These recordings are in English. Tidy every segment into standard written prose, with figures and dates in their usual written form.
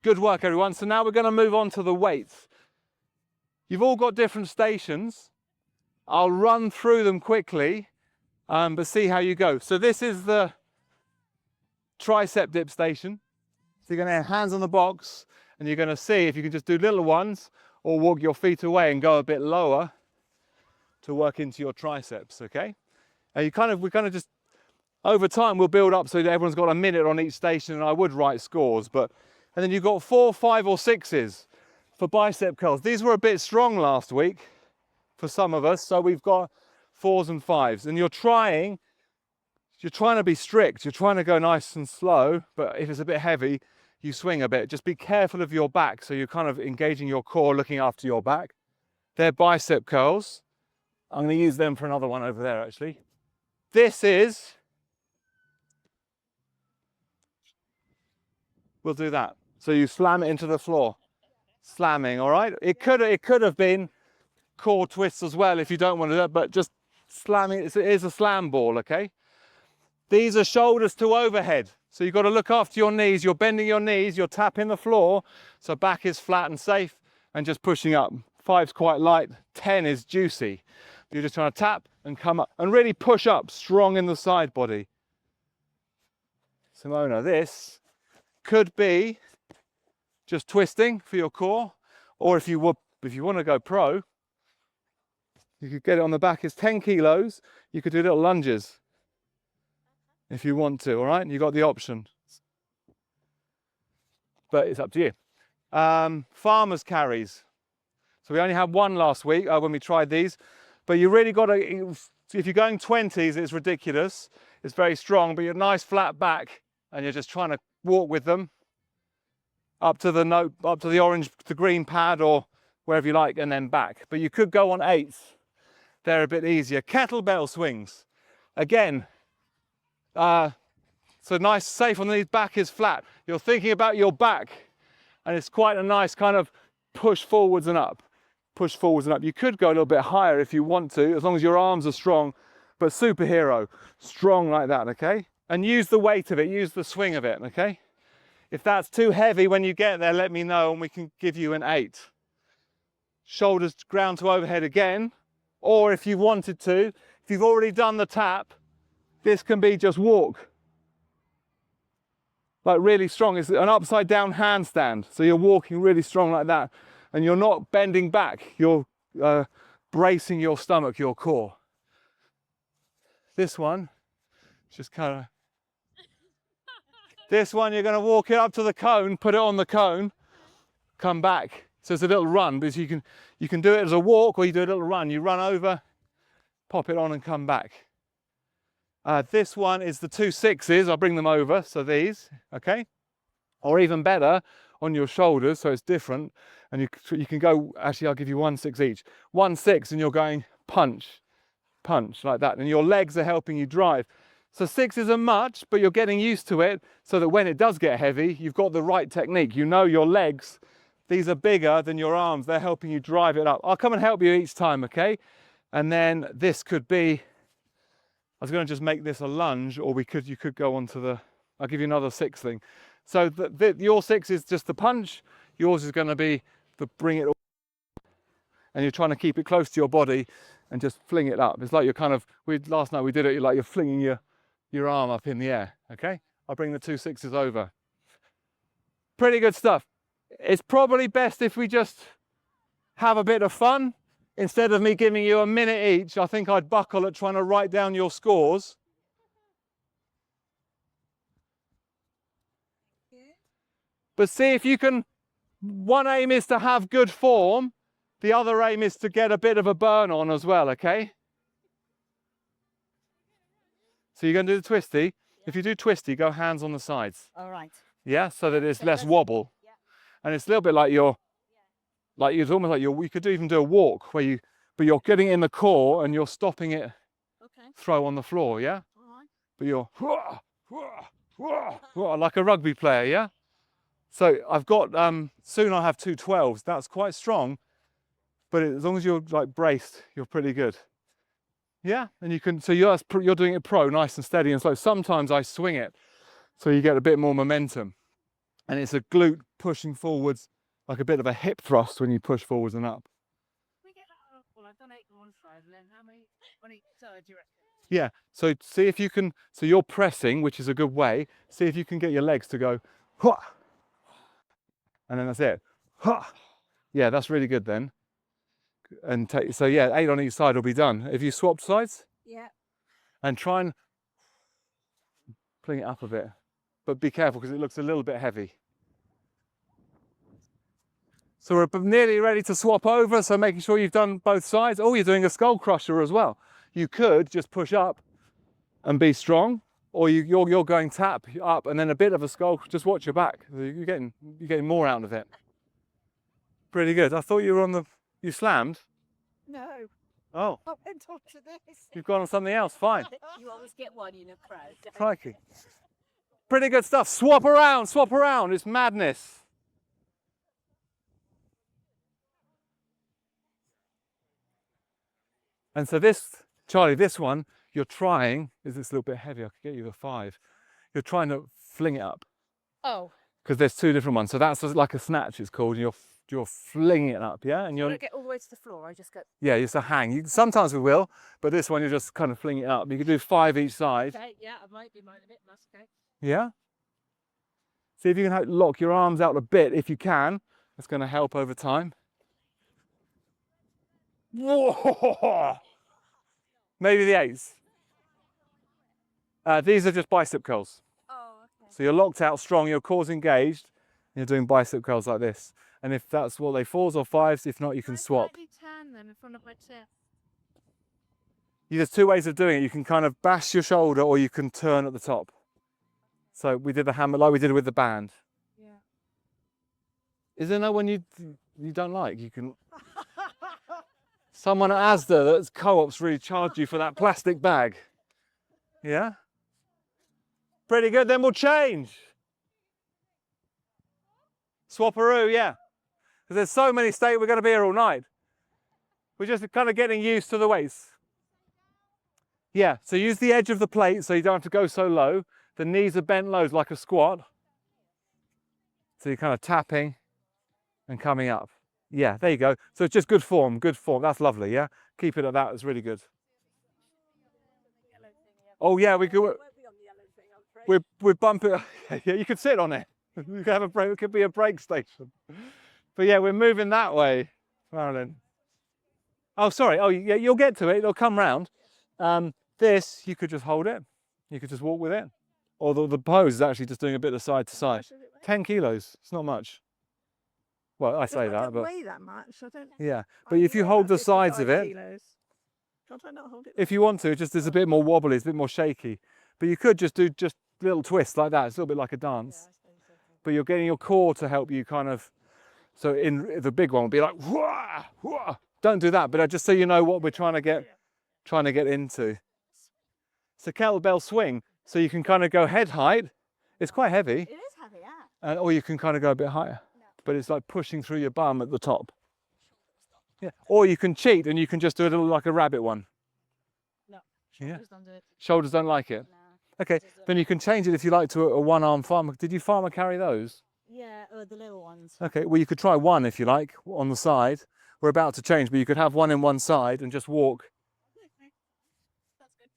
Good work, everyone. So now we're going to move on to the weights. You've all got different stations. I'll run through them quickly, but see how you go. So this is the tricep dip station. So you're going to have hands on the box, and you're going to see if you can just do little ones or walk your feet away and go a bit lower to work into your triceps, okay? And we kind of just, over time, we'll build up so that everyone's got a minute on each station, and I would write scores, and then you've got 4, 5 or 6s for bicep curls. These were a bit strong last week for some of us, so we've got 4s and 5s, and you're trying to be strict, you're trying to go nice and slow, but if it's a bit heavy, you swing a bit. Just be careful of your back, so you're kind of engaging your core, looking after your back. They're bicep curls. I'm going to use them for another one over there, actually. We'll do that. So you slam it into the floor. Slamming, all right? It could have been core twists as well if you don't want to do that, but just slamming, it is a slam ball, okay? These are shoulders to overhead. So you've got to look after your knees. You're bending your knees, you're tapping the floor, so back is flat and safe, and just pushing up. 5's quite light, 10 is juicy. You're just trying to tap and come up and really push up, strong in the side body. Simona, this could be just twisting for your core, or if you want to go pro, you could get it on the back. It's 10 kilos. You could do little lunges if you want to, all right? You've got the option, but it's up to you. Farmer's carries. So we only had one last week when we tried these, but you really got to, if you're going 20s, it's ridiculous. It's very strong, but you're nice flat back, and you're just trying to walk with them up to the orange, the green pad, or wherever you like, and then back. But you could go on 8s. They're a bit easier. Kettlebell swings. Again, so nice, safe on these, back is flat. You're thinking about your back, and it's quite a nice kind of push forwards and up. Push forwards and up. You could go a little bit higher if you want to, as long as your arms are strong, but superhero, strong like that, okay? And use the weight of it, use the swing of it, okay? If that's too heavy when you get there, let me know and we can give you an 8. Shoulders ground to overhead again, or if you wanted to, if you've already done the tap, this can be just walk. Like really strong. It's an upside down handstand. So you're walking really strong like that, and you're not bending back. You're bracing your stomach, your core. This one, just kind of, this one, you're going to walk it up to the cone, put it on the cone, come back. So it's a little run, because you can do it as a walk, or you do a little run. You run over, pop it on and come back. This one is the 2 6s. I'll bring them over, so these, okay? Or even better, on your shoulders, so it's different. And you can go, actually I'll give you 1 6 each. 1 6, and you're going punch, punch, like that. And your legs are helping you drive. So 6s are much, but you're getting used to it, so that when it does get heavy, you've got the right technique. You know your legs, these are bigger than your arms. They're helping you drive it up. I'll come and help you each time, okay? And then this could be, I was going to just make this a lunge, or you could go on to the, I'll give you another 6 thing. So your 6 is just the punch, yours is going to be the bring it all, and you're trying to keep it close to your body and just fling it up. It's like you're kind of, last night we did it, like you're flinging your arm up in the air, okay? I'll bring the 2 6s over. Pretty good stuff. It's probably best if we just have a bit of fun. Instead of me giving you a minute each, I think I'd buckle at trying to write down your scores. But see if you can, one aim is to have good form, the other aim is to get a bit of a burn on as well, okay? So you're going to do the twisty. Yeah. If you do twisty, go hands on the sides. All right. Yeah, so that it's less wobble. Yeah. And it's a little bit like it's almost like you could even do a walk where but you're getting in the core and you're stopping it. Okay. Throw on the floor, yeah? All right. But you're like a rugby player, yeah? So I've got, soon I'll have 2 12s. That's quite strong, but as long as you're like braced, you're pretty good. Yeah, and you can, so you're doing it pro, nice and steady and slow. Sometimes I swing it, so you get a bit more momentum. And it's a glute pushing forwards, like a bit of a hip thrust when you push forwards and up. Well, I've done 8 on one side, and then how many on each side do you reckon? Yeah, so see if you can, so you're pressing, which is a good way. See if you can get your legs to go, Hua! And then that's it. Hua! Yeah, that's really good then. And so yeah, 8 on each side will be done. If you swapped sides? Yeah. And try and fling it up a bit. But be careful because it looks a little bit heavy. So we're nearly ready to swap over, so making sure you've done both sides. Oh, you're doing a skull crusher as well. You could just push up and be strong, or you're going tap up and then a bit of a skull, just watch your back. You're getting more out of it. Pretty good. I thought you were you slammed? No. Oh. I went on to this. You've gone on something else, fine. You always get one in a crowd. Crikey. Pretty good stuff. Swap around. It's madness. And so Charlie, this one, you're trying, is this a little bit heavy? I could get you the 5. You're trying to fling it up. Oh. Because there's 2 different ones. So that's like a snatch, it's called. And you're flinging it up, yeah? And I don't get all the way to the floor, I just go. Yeah, it's a hang. Sometimes we will, but this one you're just kind of flinging it up. You can do 5 each side. Okay, yeah, I might be mine a bit, that's okay. Yeah? See if you can lock your arms out a bit if you can. That's going to help over time. Whoa! Maybe the 8s. These are just bicep curls. Oh, okay. So you're locked out strong, your core's engaged, and you're doing bicep curls like this. And if that's what they 4s or 5s, if not, you can swap. Slightly tan then in front of my chest. There's 2 ways of doing it. You can kind of bash your shoulder or you can turn at the top. So we did the hammer like we did with the band. Yeah. Is there no one you don't like? You can. Someone at Asda that's co-ops really charged you for that plastic bag. Yeah? Pretty good, then we'll change. Swapperoo, yeah. Because there's so many we're going to be here all night. We're just kind of getting used to the weights. Yeah, so use the edge of the plate so you don't have to go so low. The knees are bent low like a squat. So you're kind of tapping and coming up. Yeah, there you go. So it's just good form. That's lovely, yeah? Keep it at that, it's really good. Oh yeah, we could. We bump it. Yeah, you could sit on it. We could have a break. It could be a break station. But yeah, we're moving that way, Marilyn. Oh, sorry. Oh, yeah, you'll get to it. It'll come round. This, you could just hold it. You could just walk with it. Or the pose is actually just doing a bit of side to side. 10 kilos. It's not much. Well, I say that, but weigh that much. I don't. Yeah, but if you hold the sides of it, Can't I not hold it? if you want to, just it's a bit more wobbly, it's a bit more shaky. But you could just do little twists like that. It's a little bit like a dance. But you're getting your core to help you kind of. So in the big one would be like, whoa, whoa. Don't do that. But just so you know what we're trying to get into. It's a kettlebell swing, so you can kind of go head height. It's quite heavy. It is heavy, yeah. Or you can kind of go a bit higher. But it's like pushing through your bum at the top. Yeah. Or you can cheat and you can just do a little like a rabbit one. No. Shoulders don't do it. Shoulders don't like it. No. Okay, then you can change it if you like to a one-arm farmer. Did you farmer carry those? Yeah, or the little ones. Okay, well you could try one if you like on the side. We're about to change, but you could have one in one side and just walk. Okay. That's good.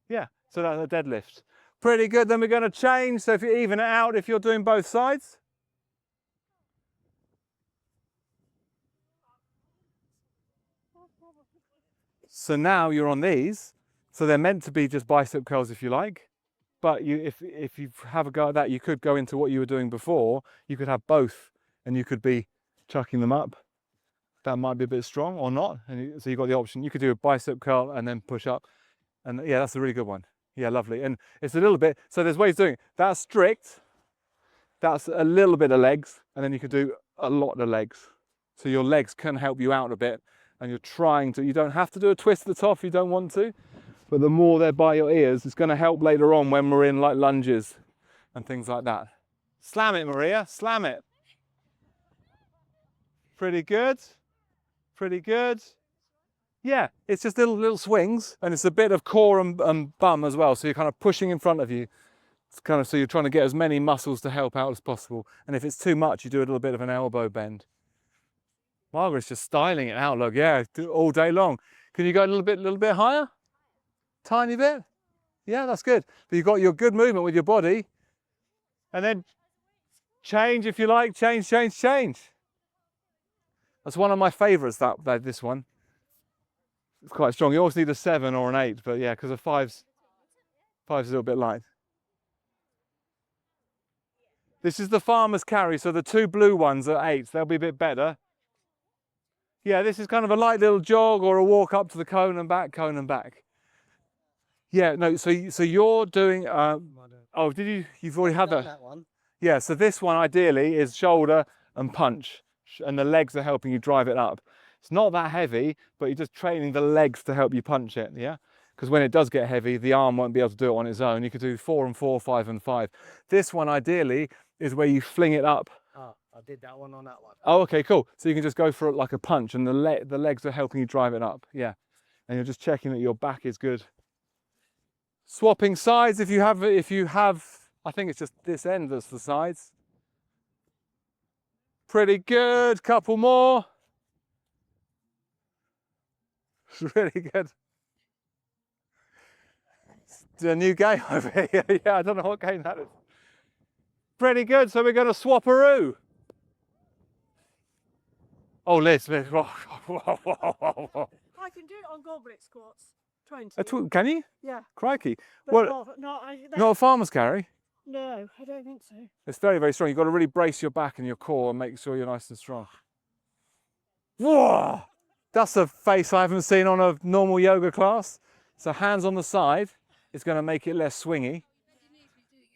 Yeah, so that's a deadlift. Pretty good. Then we're going to change. So if you even it out, if you're doing both sides. So now you're on these. So they're meant to be just bicep curls if you like. But if you have a go at that, you could go into what you were doing before. You could have both and you could be chucking them up. That might be a bit strong or not. And so you've got the option. You could do a bicep curl and then push up. And yeah, that's a really good one. Yeah, lovely. And it's a little bit, so there's ways of doing it. That's strict. That's a little bit of legs. And then you could do a lot of legs. So your legs can help you out a bit. And you're trying to, you don't have to do a twist at the top if you don't want to. But the more they're by your ears, it's going to help later on when we're in like lunges and things like that. Slam it, Maria, slam it. Pretty good. Pretty good. Yeah, it's just little swings and it's a bit of core and bum as well. So you're kind of pushing in front of you It's kind of so you're trying to get as many muscles to help out as possible. And if it's too much, you do a little bit of an elbow bend. Margaret's just styling it out. Look, yeah, do it all day long. Can you go a little bit higher? Tiny bit? Yeah, that's good. But you've got your good movement with your body. And then change if you like. Change, change, change. That's one of my favourites, this one. It's quite strong. You always need a 7 or an 8, but yeah, because a 5's a little bit light. This is the farmer's carry, so the 2 blue ones are 8s. They'll be a bit better. Yeah, this is kind of a light little jog or a walk up to the cone and back, cone and back. Yeah, no, so you're doing, oh, you've already had that one. Yeah, so this one ideally is shoulder and punch, and the legs are helping you drive it up. It's not that heavy, but you're just training the legs to help you punch it, yeah? Because when it does get heavy, the arm won't be able to do it on its own. You could do 4 and 4, 5 and 5. This one ideally is where you fling it up. Oh, I did that one on that one. Oh, okay, cool. So you can just go for it like a punch, and the legs are helping you drive it up, yeah. And you're just checking that your back is good. Swapping sides if you have, I think it's just this end that's the sides. Pretty good, couple more. It's really good. It's a new game over here. Yeah, I don't know what game that is. Pretty good, so we're going to swap-a-roo. Oh, Liz. I can do it on goblet squats. 20. Can you? Yeah. Crikey. But What? Not a farmer's carry? No, I don't think so. It's very, very strong. You've got to really brace your back and your core and make sure you're nice and strong. Whoa! That's a face I haven't seen on a normal yoga class. So hands on the side is going to make it less swingy.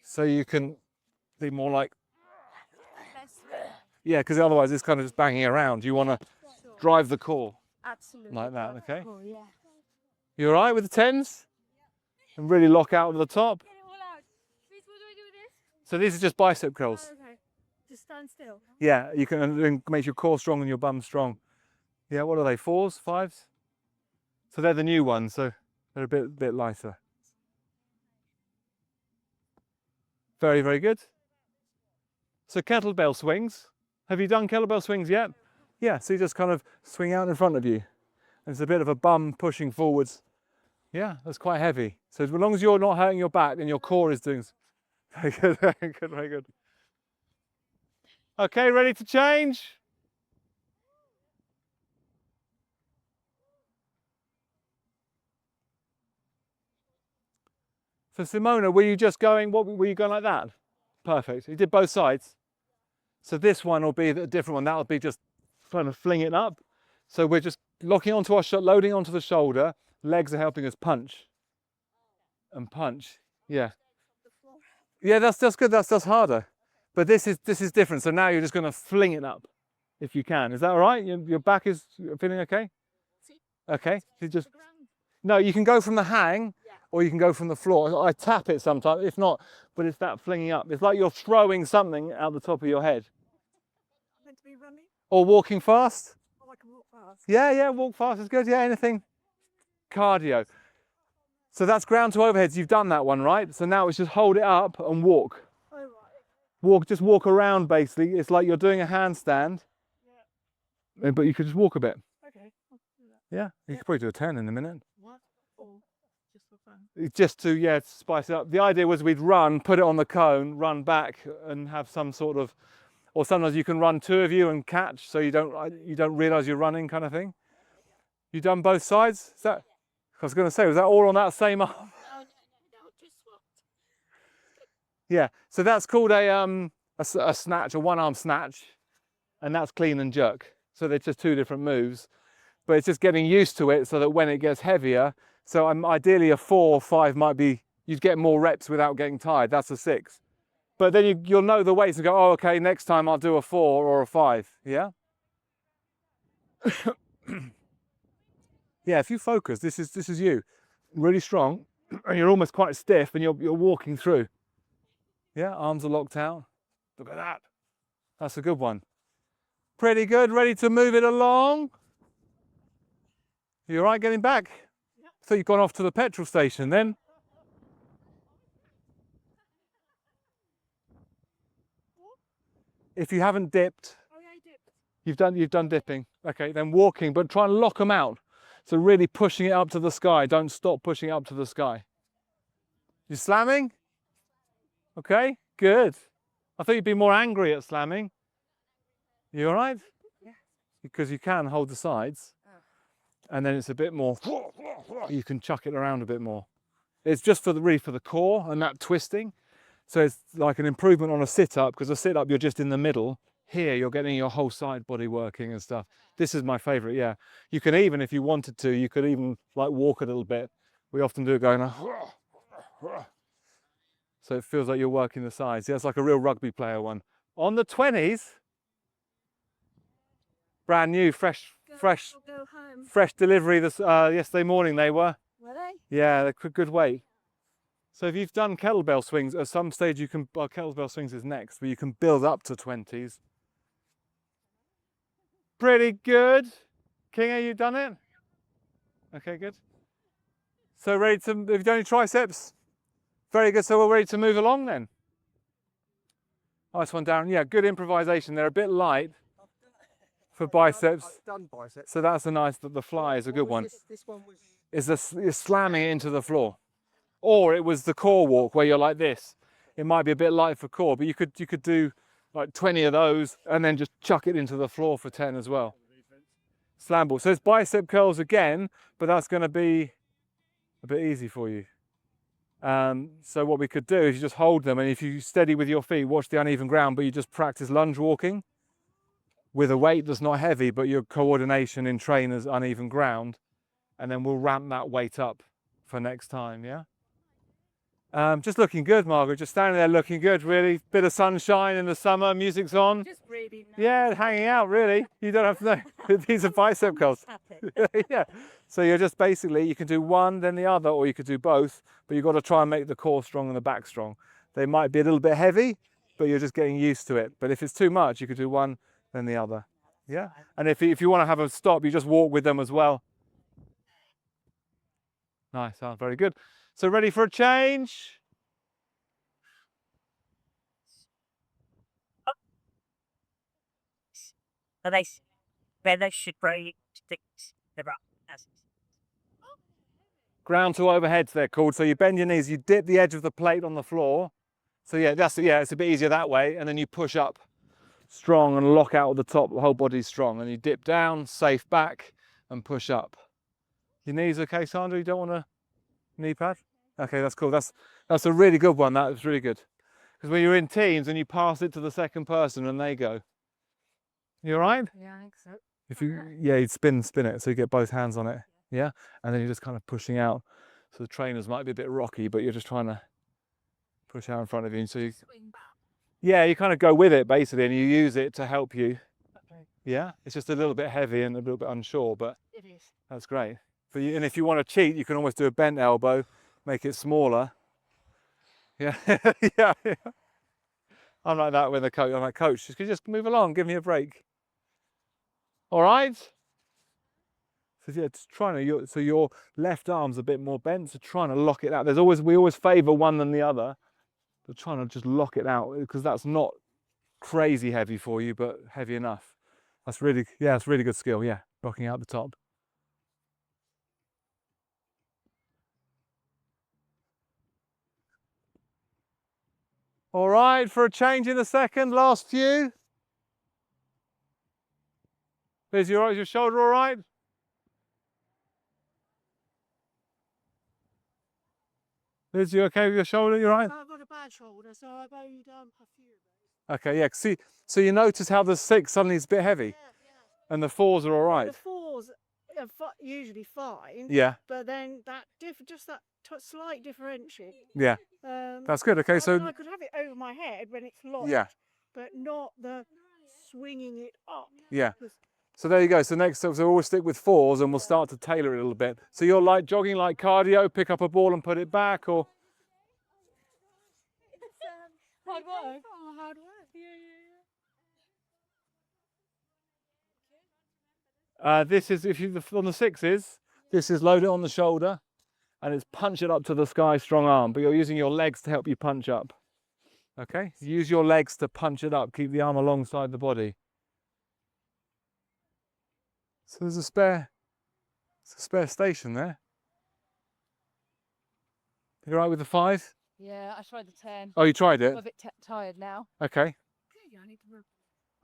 So you can be more like... Yeah, because otherwise it's kind of just banging around. You want to drive the core. Absolutely. Like that, okay? Oh, yeah. You all right with the 10s? And really lock out at the top. So these are just bicep curls. Oh, okay. Just stand still. Yeah, you can make your core strong and your bum strong. Yeah, what are they, 4s, 5s? So they're the new ones, so they're a bit lighter. Very, very good. So kettlebell swings. Have you done kettlebell swings yet? Yeah, so you just kind of swing out in front of you. And it's a bit of a bum pushing forwards. Yeah, that's quite heavy. So as long as you're not hurting your back and your core is doing... Very good, very good, very good. Okay, ready to change? So Simona, were you just going, were you going like that? Perfect. You did both sides. So this one will be a different one. That'll be just trying to fling it up. So we're just locking onto our loading onto the shoulder. Legs are helping us punch. And punch. Yeah. Yeah, that's good. That's harder. But this is different. So now you're just going to fling it up, if you can. Is that all right? Your back is feeling okay? Okay. No, you can go from the hang, or you can go from the floor. I tap it sometimes, if not. But it's that flinging up. It's like you're throwing something out the top of your head. Meant to be running? Or walking fast. Oh, I can walk fast. Yeah, walk fast is good. Yeah, anything. Cardio. So that's ground to overheads. You've done that one, right? So now it's just hold it up and walk. Oh, right. Just walk around, basically. It's like you're doing a handstand. Yeah. But you could just walk a bit. Okay, I'll do that. Yeah, you could probably do a 10 in a minute. What? Or just for fun? Just to, spice it up. The idea was we'd run, put it on the cone, run back and have some sort of, or sometimes you can run 2 of you and catch so you don't realise you're running kind of thing. You done both sides? Is that? I was going to say, was that all on that same arm? No, just swapped. Yeah, so that's called a snatch, a one-arm snatch, and that's clean and jerk. So they're just 2 different moves, but it's just getting used to it so that when it gets heavier, so ideally a 4 or 5 might be, you'd get more reps without getting tired. That's a 6. But then you'll know the weights and go, oh, okay, next time I'll do a 4 or a 5, yeah? Yeah, if you focus, this is you, really strong, and you're almost quite stiff, and you're walking through. Yeah, arms are locked out. Look at that. That's a good one. Pretty good. Ready to move it along. You all right getting back? Yeah. I thought you'd gone off to the petrol station then. if you haven't dipped, Oh, yeah, I dipped. you've done dipping. Okay, then walking, but try and lock them out. So really pushing it up to the sky. Don't stop pushing it up to the sky. You slamming? Okay, good. I thought you'd be more angry at slamming. You all right? Yeah. Because you can hold the sides, and then it's a bit more. You can chuck it around a bit more. It's just for the core and that twisting. So it's like an improvement on a sit-up, because a sit-up you're just in the middle. Here you're getting your whole side body working and stuff. This is my favorite. Yeah, you can even, if you wanted to, you could even like walk a little bit. We often do it going. So it feels like you're working the sides. Yeah, it's like a real rugby player one. On the 20s, brand new, fresh Go home. fresh delivery this yesterday morning they were. Were they? Yeah, they're good weight. So if you've done kettlebell swings, at some stage you can, well, kettlebell swings is next, but you can build up to 20s. Pretty good. King, have you done it? Okay, good. So ready to, have you done any triceps? Very good, so we're ready to move along then. Nice one, Darren. Yeah, good improvisation. They're a bit light for biceps. I've done biceps. So that's a nice, the fly is a good one. This one was. You're slamming it into the floor. Or it was the core walk where you're like this. It might be a bit light for core, but you could do like 20 of those and then just chuck it into the floor for 10 as well. Slam ball. So it's bicep curls again, but that's going to be a bit easy for you. So what we could do is you just hold them, and if you steady with your feet, watch the uneven ground, but you just practice lunge walking with a weight that's not heavy, but your coordination in trainers uneven ground, and then we'll ramp that weight up for next time, yeah? Just looking good, Margaret, just standing there looking good, really. Bit of sunshine in the summer, music's on. Just really nice. Yeah, hanging out, really. You don't have to know. These are bicep curls. Yeah. So you're just basically, you can do one, then the other, or you could do both, but you've got to try and make the core strong and the back strong. They might be a little bit heavy, but you're just getting used to it. But if it's too much, you could do one, then the other. Yeah. And if you want to have a stop, you just walk with them as well. Nice, very good. So ready for a change? So they should probably stick the rock. Ground to overheads they're called. So you bend your knees, you dip the edge of the plate on the floor. So yeah, it's a bit easier that way. And then you push up strong and lock out at the top, the whole body's strong. And you dip down, safe back and push up. Your knees okay, Sandra? You don't want a knee pad? Okay, that's cool. That's a really good one. That was really good. Because when you're in teams and you pass it to the second person and they go. You all right? Yeah, I think so. If you spin it so you get both hands on it. Yeah, and then you're just kind of pushing out. So the trainers might be a bit rocky, but you're just trying to push out in front of you. So you, yeah, you kind of go with it basically, and you use it to help you. Okay. Yeah, it's just a little bit heavy and a little bit unsure, but It is. that's great. For you, and if you want to cheat, you can almost do a bent elbow, make it smaller. Yeah, yeah. I'm like that with the coach. I'm like, coach, just move along, give me a break. All right. So yeah, it's trying to, so your left arm's a bit more bent, so trying to lock it out. We always favour one than the other, but trying to just lock it out, because that's not crazy heavy for you, but heavy enough. That's really, yeah, it's really good skill. Yeah, locking out the top. All right, for a change in a second, last few. Is your shoulder all right? Liz, you okay with your shoulder? You right? I've got a bad shoulder, so I've only done a few of those. Okay, yeah. See, so you notice how the 6 suddenly is a bit heavy, Yeah. and the 4s are all right. The 4s are usually fine. Yeah, But then that just that slight differential. yeah. That's good. Okay, so I could have it over my head when it's locked. yeah, But not the swinging it up. yeah. So there you go. So next, so we'll stick with 4s, and we'll start to tailor it a little bit. So you're like jogging like cardio, pick up a ball and put it back, or Hard work. Oh, hard work. Yeah. this is, if you on the 6s, this is load it on the shoulder, and it's punch it up to the sky, strong arm. But you're using your legs to help you punch up. Okay, use your legs to punch it up. Keep the arm alongside the body. So there's a spare station there. You all right with the 5? Yeah, I tried the 10. Oh, you tried I'm it? a bit tired now. Okay, Yeah, I need to move.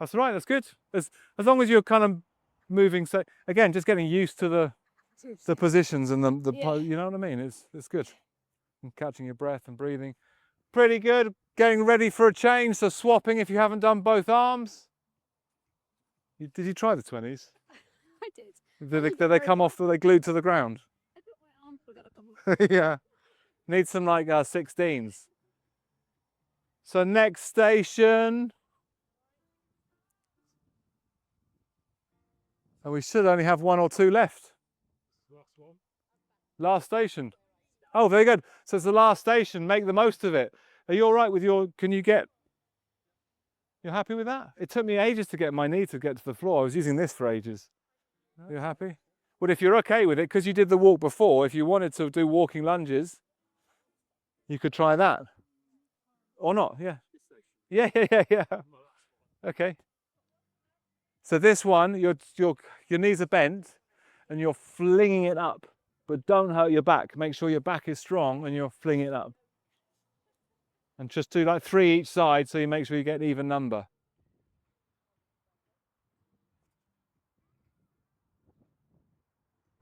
that's all right. That's good. As long as you're kind of moving. So again, just getting used to the positions and Yeah. you know what I mean. It's good. And catching your breath and breathing. Pretty good. Getting ready for a change. So swapping if you haven't done both arms. Did you try the 20s? I did. Did they come off? Were they glued to the ground? I thought my arms were gonna come off. Yeah. Need some like 16s. So next station. And we should only have 1 or 2 left. Last one. Last station. Oh, very good. So it's the last station. Make the most of it. Are you all right with you're happy with that? It took me ages to get my knee to get to the floor. I was using this for ages. Are you happy? Well, if you're okay with it, because you did the walk before, if you wanted to do walking lunges, you could try that. Or not, yeah. Yeah. Okay. So this one, your knees are bent and you're flinging it up, but don't hurt your back. Make sure your back is strong and you're flinging it up. And just do like 3 each side so you make sure you get an even number.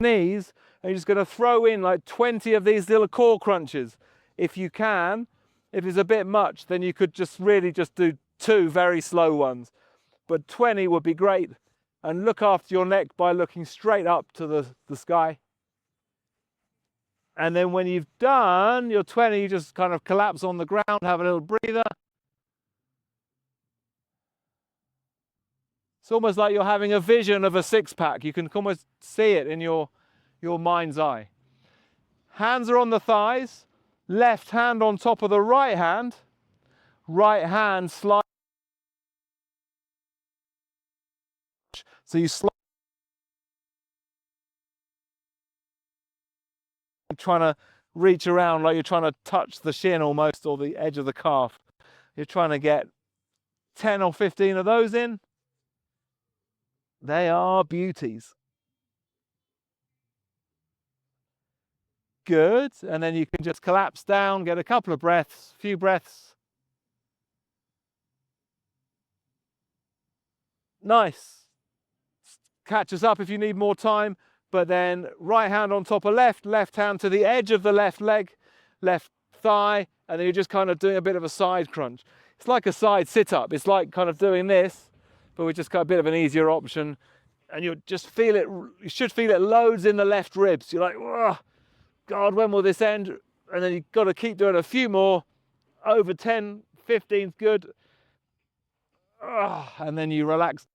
Knees, and you're just going to throw in like 20 of these little core crunches. If you can, if it's a bit much, then you could just really just do 2 very slow ones. But 20 would be great. And look after your neck by looking straight up to the sky. And then when you've done your 20, you just kind of collapse on the ground, have a little breather. It's almost like you're having a vision of a 6-pack. You can almost see it in your mind's eye. Hands are on the thighs, left hand on top of the right hand slide. So you slide, trying to reach around like you're trying to touch the shin almost, or the edge of the calf. You're trying to get 10 or 15 of those in. They are beauties. Good. And then you can just collapse down, get a couple of breaths, few breaths. Nice. Catch us up if you need more time. But then right hand on top of left, left hand to the edge of the left leg, left thigh, and then you're just kind of doing a bit of a side crunch. It's like a side sit-up. It's like kind of doing this, but we just got a bit of an easier option. And you just feel it, you should feel it loads in the left ribs. You're like, oh, God, when will this end? And then you've got to keep doing a few more. Over 10, 15's good. Oh, and then you relax